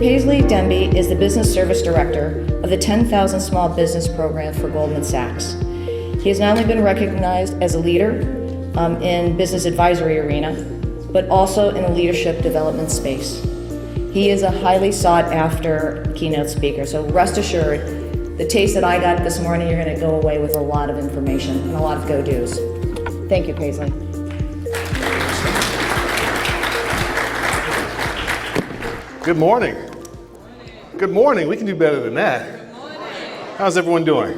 Paisley Demby is the Business Service Director of the 10,000 Small Business Program for Goldman Sachs. He has not only been recognized as a leader in business advisory arena, but also in the leadership development space. He is a highly sought after keynote speaker, so rest assured, the taste that I got this morning, you're going to go away with a lot of information and a lot of go-dos. Thank you, Paisley. Good morning. Good morning. We can do better than that. How's everyone doing?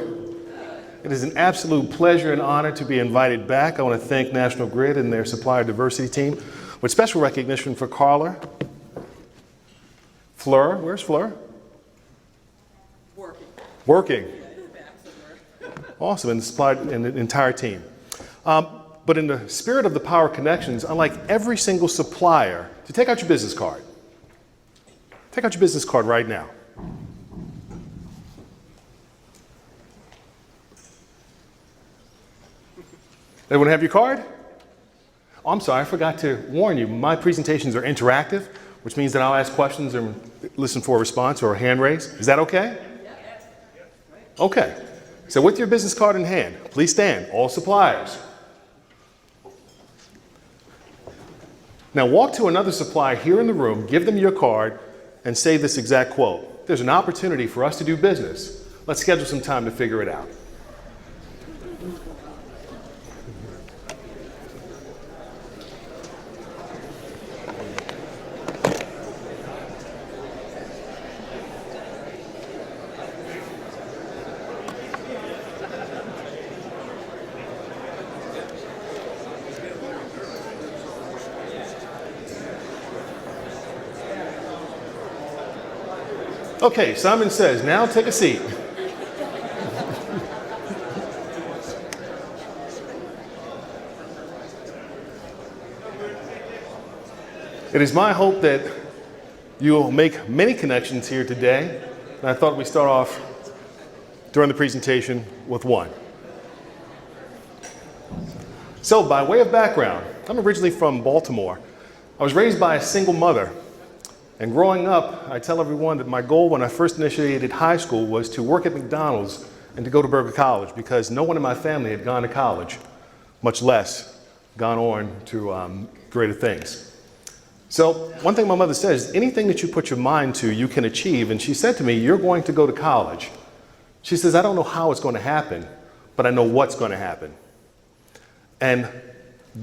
It is an absolute pleasure and honor to be invited back. I want to thank National Grid and their supplier diversity team with special recognition for Carla. Fleur, where's Fleur? Working. Awesome, and the entire team. But in the spirit of the power of connections, unlike every single supplier, to take out your business card. Take out your business card right now. Everyone have your card? Oh, I'm sorry, I forgot to warn you. My presentations are interactive, which means that I'll ask questions and listen for a response or a hand raise. Is that okay? Okay. So with your business card in hand, please stand, all suppliers. Now walk to another supplier here in the room, give them your card, and say this exact quote. There's an opportunity for us to do business. Let's schedule some time to figure it out. Okay, Simon says, now take a seat. It is my hope that you'll make many connections here today, and I thought we'd start off during the presentation with one. So by way of background, I'm originally from Baltimore. I was raised by a single mother. And growing up, I tell everyone that my goal when I first initiated high school was to work at McDonald's and to go to Berkeley College because no one in my family had gone to college, much less gone on to greater things. So one thing my mother says, anything that you put your mind to, you can achieve. And she said to me, you're going to go to college. She says, I don't know how it's going to happen, but I know what's going to happen. And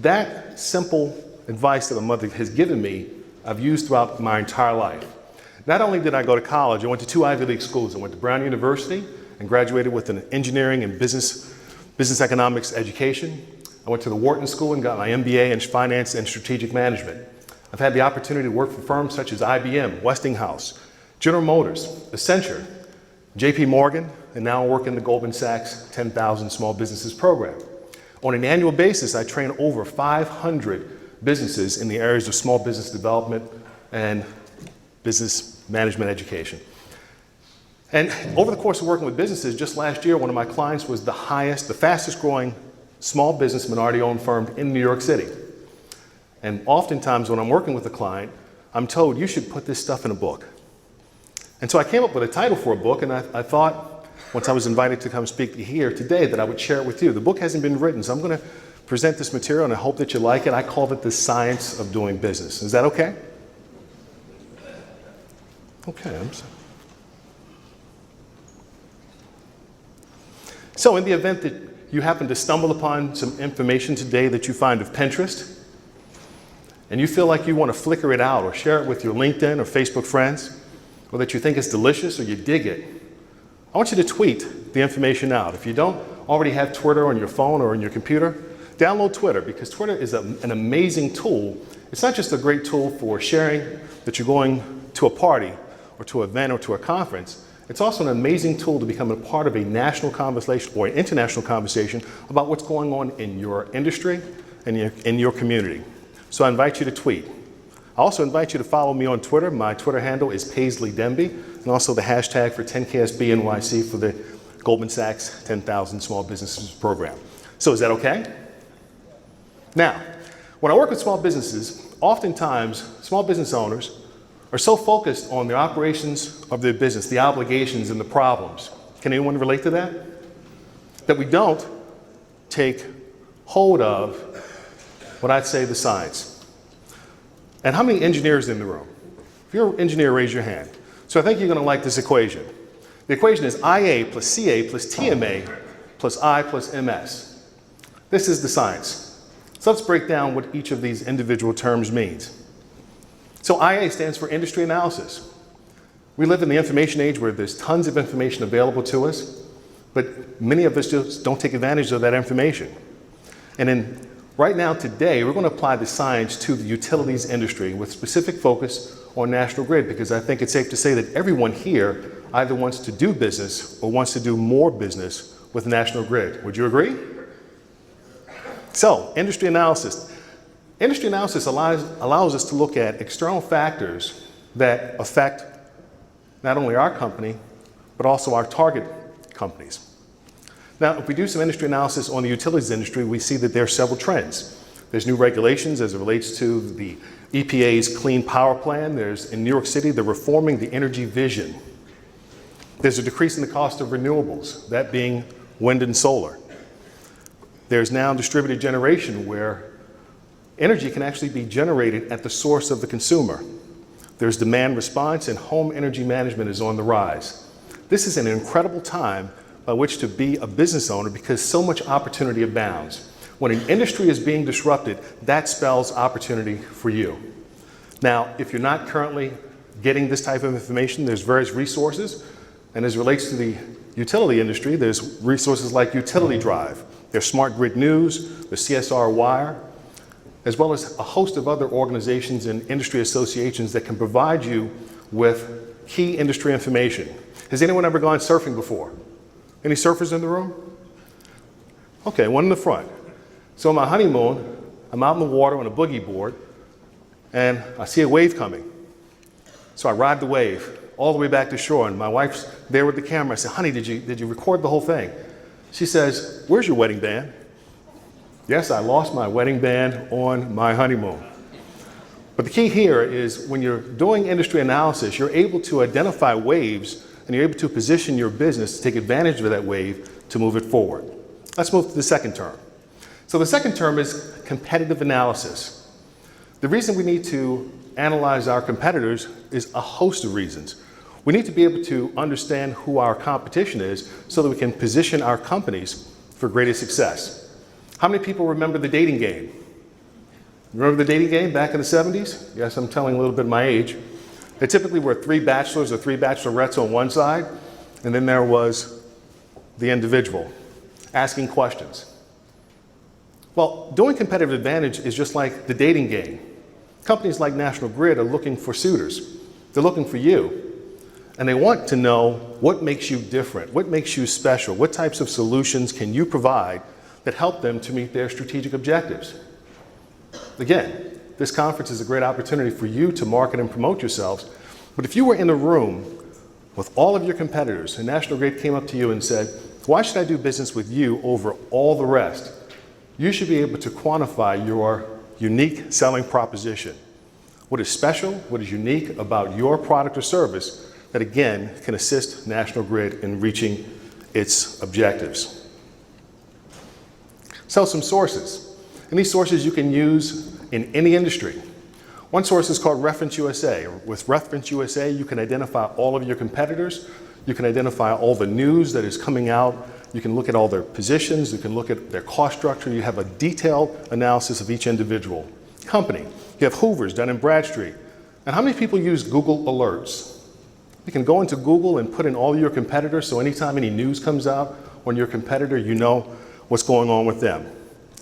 that simple advice that my mother has given me I've used throughout my entire life. Not only did I go to college, I went to 2 Ivy League schools. I went to Brown University and graduated with an engineering and business economics education. I went to the Wharton School and got my MBA in finance and strategic management. I've had the opportunity to work for firms such as IBM, Westinghouse, General Motors, Accenture, JP Morgan, and now I work in the Goldman Sachs 10,000 Small Businesses program. On an annual basis, I train over 500 businesses in the areas of small business development and business management education. And over the course of working with businesses, just last year, one of my clients was the fastest growing small business minority-owned firm in New York City. And oftentimes when I'm working with a client, I'm told, you should put this stuff in a book. And so I came up with a title for a book, and I thought, once I was invited to come speak here today, that I would share it with you. The book hasn't been written, so I'm going to present this material, and I hope that you like it. I called it The Science of Doing Business. Is that okay? Okay. So in the event that you happen to stumble upon some information today that you find of Pinterest, and you feel like you want to flicker it out or share it with your LinkedIn or Facebook friends, or that you think it's delicious or you dig it, I want you to tweet the information out. If you don't already have Twitter on your phone or on your computer, download Twitter, because Twitter is an amazing tool. It's not just a great tool for sharing that you're going to a party or to an event or to a conference. It's also an amazing tool to become a part of a national conversation or an international conversation about what's going on in your industry and in your community. So I invite you to tweet. I also invite you to follow me on Twitter. My Twitter handle is Paisley Demby, and also the hashtag for 10KSBNYC for the Goldman Sachs 10,000 Small Businesses program. So is that okay? Now, when I work with small businesses, oftentimes small business owners are so focused on the operations of their business, the obligations and the problems. Can anyone relate to that? That we don't take hold of what I'd say the science. And how many engineers in the room? If you're an engineer, raise your hand. So I think you're going to like this equation. The equation is IA plus CA plus TMA plus I plus MS. This is the science. So let's break down what each of these individual terms means. So IA stands for industry analysis. We live in the information age where there's tons of information available to us, but many of us just don't take advantage of that information. And right now, today, we're going to apply the science to the utilities industry with specific focus on National Grid, because I think it's safe to say that everyone here either wants to do business or wants to do more business with National Grid. Would you agree? So, industry analysis. Industry analysis allows us to look at external factors that affect not only our company, but also our target companies. Now, if we do some industry analysis on the utilities industry, we see that there are several trends. There's new regulations as it relates to the EPA's Clean Power Plan. There's, in New York City, they're reforming the energy vision. There's a decrease in the cost of renewables, that being wind and solar. There's now distributed generation where energy can actually be generated at the source of the consumer. There's demand response, and home energy management is on the rise. This is an incredible time by which to be a business owner because so much opportunity abounds. When an industry is being disrupted, that spells opportunity for you. Now, if you're not currently getting this type of information, there's various resources. And as it relates to the utility industry, there's resources like Utility Drive, there's Smart Grid News, the CSR Wire, as well as a host of other organizations and industry associations that can provide you with key industry information. Has anyone ever gone surfing before? Any surfers in the room? Okay, one in the front. So on my honeymoon, I'm out in the water on a boogie board, and I see a wave coming. So I ride the wave all the way back to shore, and my wife's there with the camera. I said, honey, did you record the whole thing? She says, where's your wedding band? Yes, I lost my wedding band on my honeymoon. But the key here is when you're doing industry analysis, you're able to identify waves and you're able to position your business to take advantage of that wave to move it forward. Let's move to the second term. So the second term is competitive analysis. The reason we need to analyze our competitors is a host of reasons. We need to be able to understand who our competition is so that we can position our companies for greater success. How many people remember the dating game? Remember the dating game back in the 70s? Yes, I'm telling a little bit of my age. There typically were 3 bachelors or 3 bachelorettes on one side, and then there was the individual asking questions. Well, doing competitive advantage is just like the dating game. Companies like National Grid are looking for suitors. They're looking for you. And they want to know what makes you different, what makes you special, what types of solutions can you provide that help them to meet their strategic objectives. Again, this conference is a great opportunity for you to market and promote yourselves. But if you were in a room with all of your competitors and National Grid came up to you and said, why should I do business with you over all the rest? You should be able to quantify your unique selling proposition. What is special, what is unique about your product or service that again can assist National Grid in reaching its objectives. So some sources. And these sources you can use in any industry. One source is called Reference USA. With Reference USA, you can identify all of your competitors. You can identify all the news that is coming out. You can look at all their positions. You can look at their cost structure. You have a detailed analysis of each individual company. You have Hoover's, Dun & Bradstreet. And how many people use Google Alerts? You can go into Google and put in all your competitors, so anytime any news comes out on your competitor, you know what's going on with them.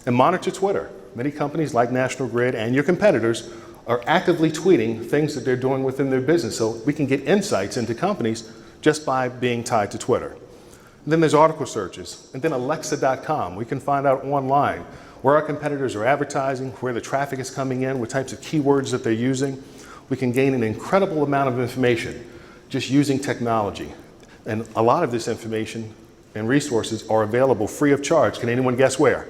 And monitor Twitter. Many companies like National Grid and your competitors are actively tweeting things that they're doing within their business, so we can get insights into companies just by being tied to Twitter. And then there's article searches, and then Alexa.com. We can find out online where our competitors are advertising, where the traffic is coming in, what types of keywords that they're using. We can gain an incredible amount of information just using technology. And a lot of this information and resources are available free of charge. Can anyone guess where?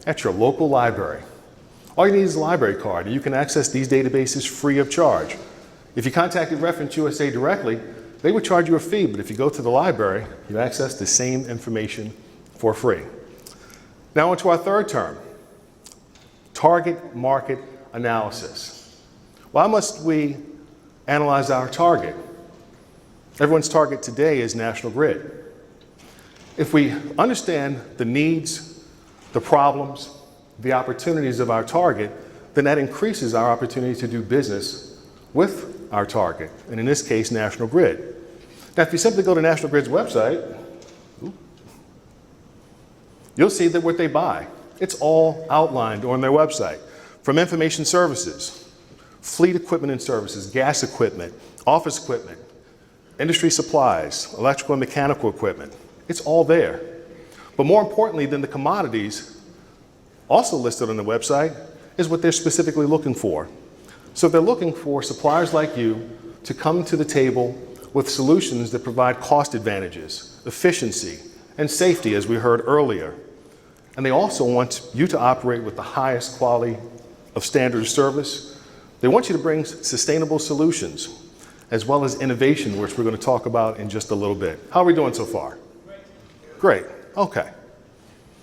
At your local library. All you need is a library card, and you can access these databases free of charge. If you contacted Reference USA directly, they would charge you a fee, but if you go to the library, you access the same information for free. Now on to our third term, target market analysis. Why must we analyze our target? Everyone's target today is National Grid. If we understand the needs, the problems, the opportunities of our target, then that increases our opportunity to do business with our target, and in this case, National Grid. Now, if you simply go to National Grid's website, you'll see that what they buy, it's all outlined on their website. From information services, fleet equipment and services, gas equipment, office equipment, industry supplies, electrical and mechanical equipment, it's all there. But more importantly than the commodities, also listed on the website, is what they're specifically looking for. So they're looking for suppliers like you to come to the table with solutions that provide cost advantages, efficiency, and safety, as we heard earlier. And they also want you to operate with the highest quality of standard of service. They want you to bring sustainable solutions, as well as innovation, which we're going to talk about in just a little bit. How are we doing so far? Great. Okay.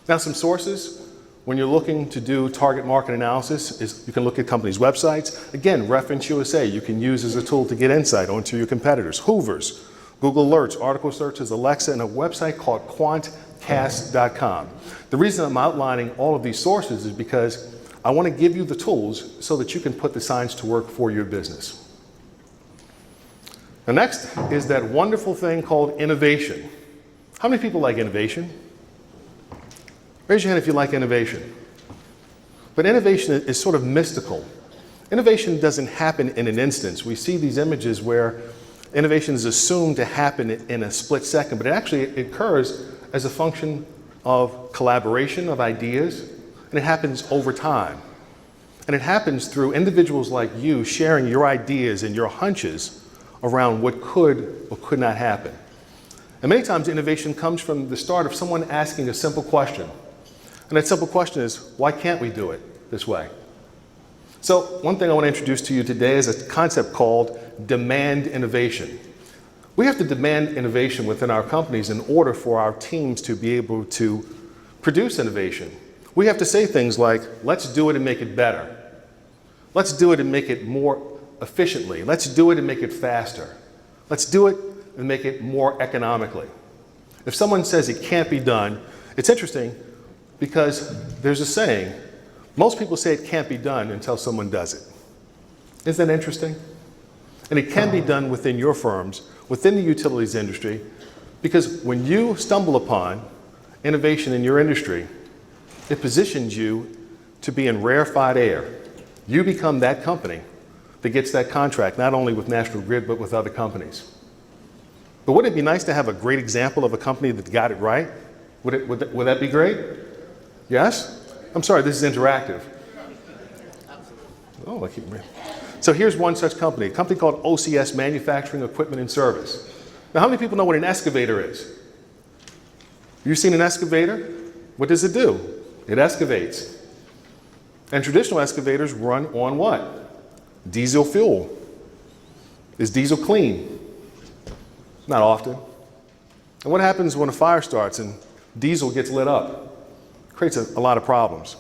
Now, some sources when you're looking to do target market analysis is you can look at companies' websites. Again, Reference USA you can use as a tool to get insight onto your competitors. Hoover's, Google Alerts, article searches, Alexa, and a website called quantcast.com. The reason I'm outlining all of these sources is because I want to give you the tools so that you can put the science to work for your business. The next is that wonderful thing called innovation. How many people like innovation? Raise your hand if you like innovation. But innovation is sort of mystical. Innovation doesn't happen in an instance. We see these images where innovation is assumed to happen in a split second, but it actually occurs as a function of collaboration of ideas, and it happens over time. And it happens through individuals like you sharing your ideas and your hunches around what could or could not happen. And many times innovation comes from the start of someone asking a simple question. And that simple question is, why can't we do it this way? So one thing I want to introduce to you today is a concept called demand innovation. We have to demand innovation within our companies in order for our teams to be able to produce innovation. We have to say things like, let's do it and make it better. Let's do it and make it more efficiently. Let's do it and make it faster. Let's do it and make it more economically. If someone says it can't be done, it's interesting because there's a saying, most people say it can't be done until someone does it. Isn't that interesting? And it can be done within your firms, within the utilities industry, because when you stumble upon innovation in your industry, it positions you to be in rarefied air. You become that company that gets that contract, not only with National Grid, but with other companies. But wouldn't it be nice to have a great example of a company that got it right? Would that be great? Yes? I'm sorry, this is interactive. Oh, I keep. So here's one such company, a company called OCS Manufacturing Equipment and Service. Now, how many people know what an excavator is? You've seen an excavator? What does it do? It excavates. And traditional excavators run on what? Diesel fuel. Is diesel clean? Not often. And what happens when a fire starts and diesel gets lit up? It creates a lot of problems.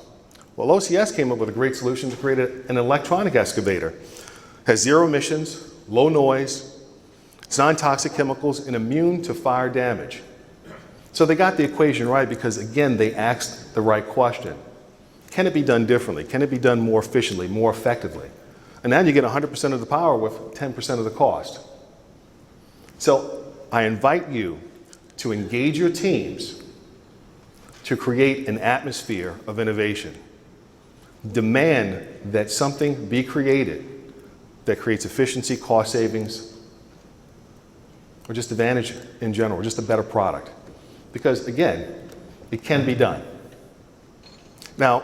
Well, OCS came up with a great solution to create an electronic excavator. It has zero emissions, low noise, it's non-toxic chemicals, and immune to fire damage. So they got the equation right because, again, they asked the right question. Can it be done differently? Can it be done more efficiently, more effectively? And now you get 100% of the power with 10% of the cost. So I invite you to engage your teams to create an atmosphere of innovation. Demand that something be created that creates efficiency, cost savings, or just advantage in general, or just a better product. Because again, it can be done. Now,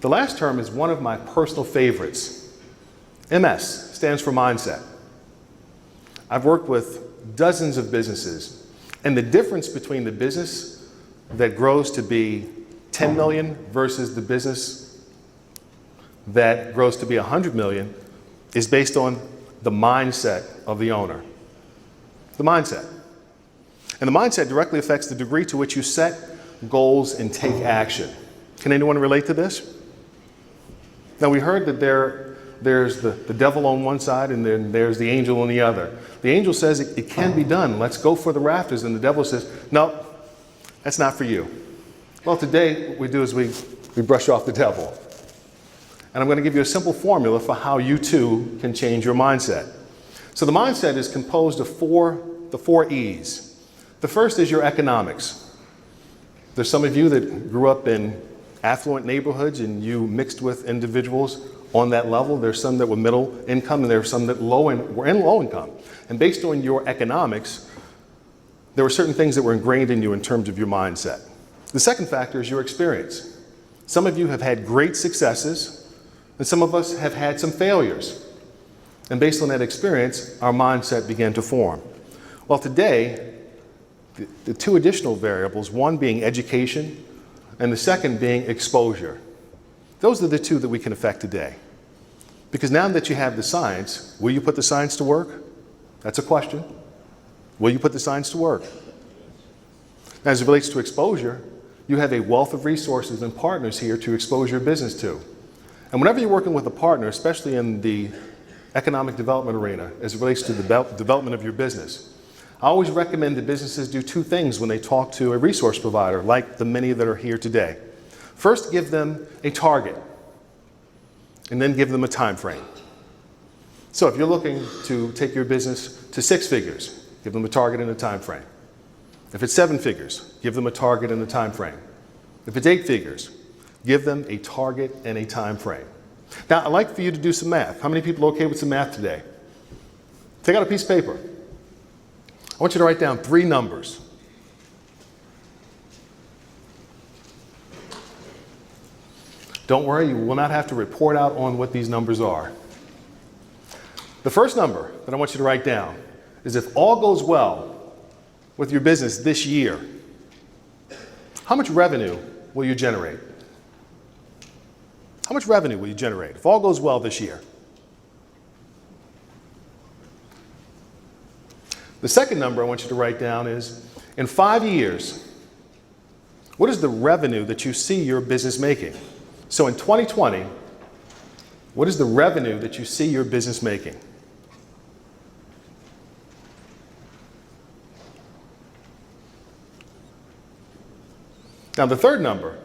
the last term is one of my personal favorites. MS stands for mindset. I've worked with dozens of businesses, and the difference between the business that grows to be 10 million versus the business that grows to be 100 million is based on the mindset of the owner. The mindset. And the mindset directly affects the degree to which you set goals and take action. Can anyone relate to this? Now, we heard that there's the devil on one side and then there's the angel on the other. The angel says it can be done. Let's go for the rafters. And the devil says, no, that's not for you. Well, today what we do is we brush off the devil. And I'm going to give you a simple formula for how you too can change your mindset. So the mindset is composed of the four E's. The first is your economics. There's some of you that grew up in affluent neighborhoods and you mixed with individuals on that level. There's some that were middle income and there were some that were in low income. And based on your economics, there were certain things that were ingrained in you in terms of your mindset. The second factor is your experience. Some of you have had great successes and some of us have had some failures. And based on that experience, our mindset began to form. Well, today, the two additional variables, one being education and the second being exposure. Those are the two that we can affect today. Because now that you have the science, will you put the science to work? That's a question. Will you put the science to work? As it relates to exposure, you have a wealth of resources and partners here to expose your business to. And whenever you're working with a partner, especially in the economic development arena, as it relates to the development of your business, I always recommend that businesses do two things when they talk to a resource provider, like the many that are here today. First, give them a target, and then give them a time frame. So if you're looking to take your business to 6 figures, give them a target and a time frame. If it's 7 figures, give them a target and a time frame. If it's 8 figures, give them a target and a time frame. Now, I'd like for you to do some math. How many people are okay with some math today? Take out a piece of paper. I want you to write down 3 numbers. Don't worry, you will not have to report out on what these numbers are. The first number that I want you to write down is if all goes well with your business this year, how much revenue will you generate? How much revenue will you generate if all goes well this year? The second number I want you to write down is, in 5 years, what is the revenue that you see your business making? So in 2020, what is the revenue that you see your business making? Now the third number,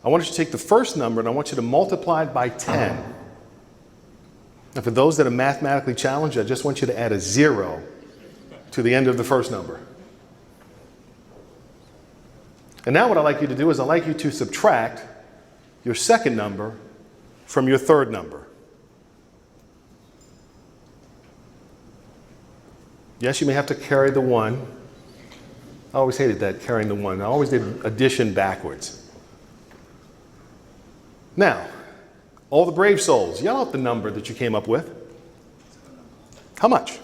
I want you to take the first number and I want you to multiply it by 10. And for those that are mathematically challenged, I just want you to add a 0 to the end of the first number. And now what I'd like you to do is I'd like you to subtract your second number from your third number. Yes, you may have to carry the 1. I always hated that, carrying the 1. I always did addition backwards. Now, all the brave souls, yell out the number that you came up with. How much?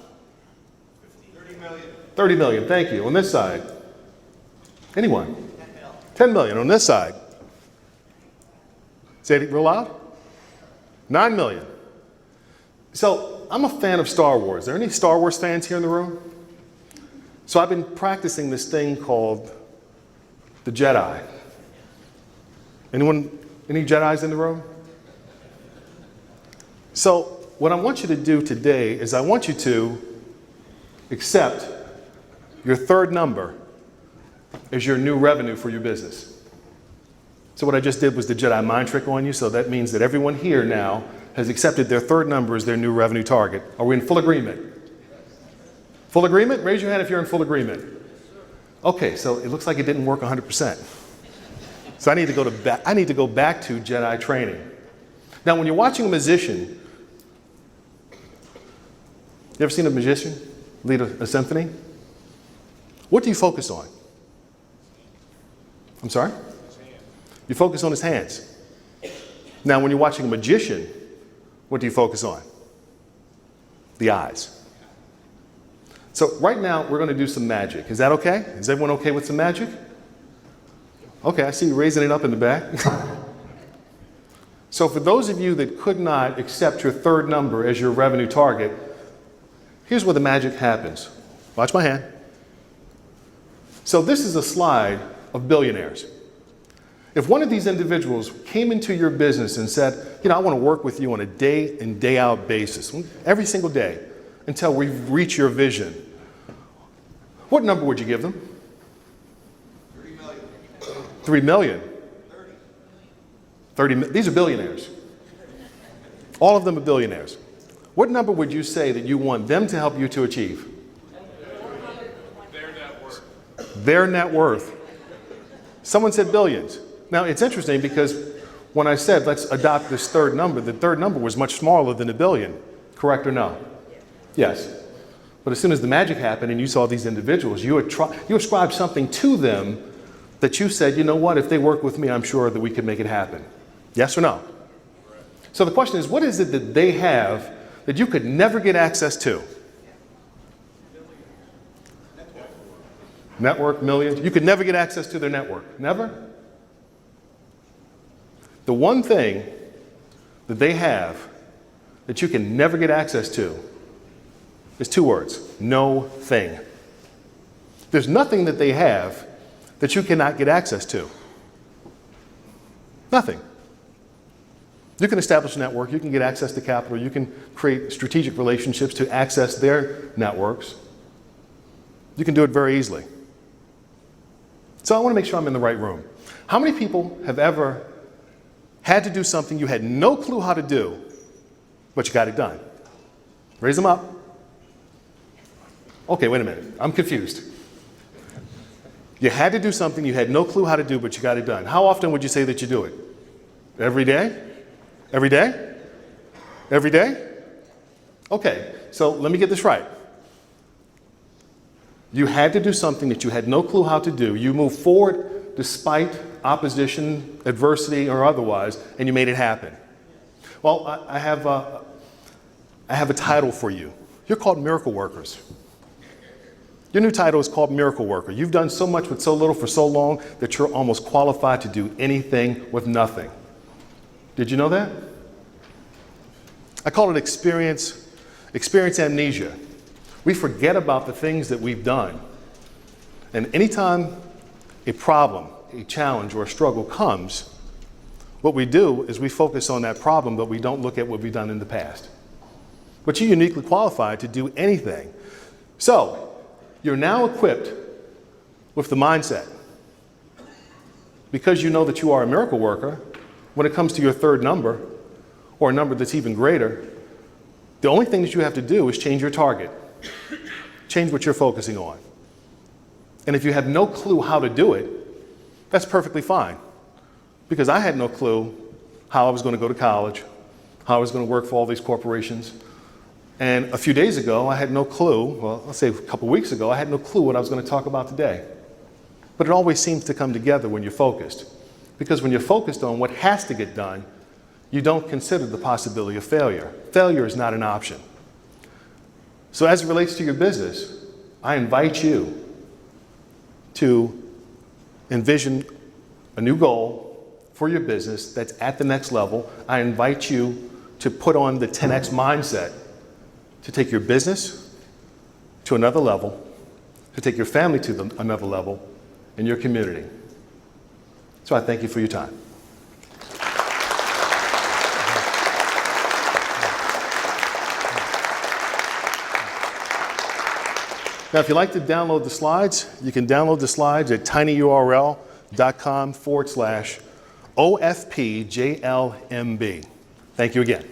30 million, thank you. On this side? Anyone? 10 million on this side. Say it real loud. 9 million. So I'm a fan of Star Wars. Are there any Star Wars fans here in the room? So I've been practicing this thing called the Jedi. Anyone, any Jedis in the room? So what I want you to do today is I want you to accept your third number as your new revenue for your business. So what I just did was the Jedi mind trick on you, so that means that everyone here now has accepted their third number as their new revenue target. Are we in full agreement? Full agreement? Raise your hand if you're in full agreement. Okay, so it looks like it didn't work 100%. So I need to go back to Jedi training. Now when you're watching a musician, you ever seen a musician lead a symphony? What do you focus on? I'm sorry? You focus on his hands. Now, when you're watching a magician, what do you focus on? The eyes. So right now, we're going to do some magic. Is that okay? Is everyone okay with some magic? Okay, I see you raising it up in the back. So for those of you that could not accept your third number as your revenue target, here's where the magic happens. Watch my hand. So this is a slide of billionaires. If one of these individuals came into your business and said, I want to work with you on a day in, day out basis, every single day, until we reach your vision, what number would you give them? 3 million. 3 million. 30. These are billionaires. All of them are billionaires. What number would you say that you want them to help you to achieve? Their net worth. Their net worth. Someone said billions. Now, it's interesting because when I said let's adopt this third number, the third number was much smaller than a billion. Correct or no? Yes. But as soon as the magic happened and you saw these individuals, you ascribed something to them that you said, you know what, if they work with me, I'm sure that we could make it happen. Yes or no? So the question is, what is it that they have that you could never get access to? Network, millions. You could never get access to their network. Never? The one thing that they have that you can never get access to is 2 words: no thing. There's nothing that they have that you cannot get access to. Nothing. You can establish a network, you can get access to capital, you can create strategic relationships to access their networks. You can do it very easily. So I want to make sure I'm in the right room. How many people have ever had to do something you had no clue how to do, but you got it done? Raise them up. Okay, wait a minute. I'm confused. You had to do something you had no clue how to do, but you got it done. How often would you say that you do it? Every day? Every day? Every day? Okay, so let me get this right. You had to do something that you had no clue how to do. You moved forward despite opposition, adversity, or otherwise, and you made it happen. Well, I have a title for you. You're called miracle workers. Your new title is called Miracle Worker. You've done so much with so little for so long that you're almost qualified to do anything with nothing. Did you know that? I call it experience amnesia. We forget about the things that we've done. And anytime a problem, a challenge, or a struggle comes, what we do is we focus on that problem, but we don't look at what we've done in the past. But you're uniquely qualified to do anything. So, you're now equipped with the mindset. Because you know that you are a miracle worker, when it comes to your third number, or a number that's even greater, the only thing that you have to do is change your target. Change what you're focusing on. And if you have no clue how to do it, that's perfectly fine. Because I had no clue how I was going to go to college, how I was going to work for all these corporations. And a few days ago, I had no clue, well, let's say a couple weeks ago, I had no clue what I was going to talk about today. But it always seems to come together when you're focused. Because when you're focused on what has to get done, you don't consider the possibility of failure. Failure is not an option. So as it relates to your business, I invite you to envision a new goal for your business that's at the next level. I invite you to put on the 10X mindset to take your business to another level, to take your family to another level, and your community. So I thank you for your time. Now, if you'd like to download the slides, you can download the slides at tinyurl.com/OFPJLMB. Thank you again.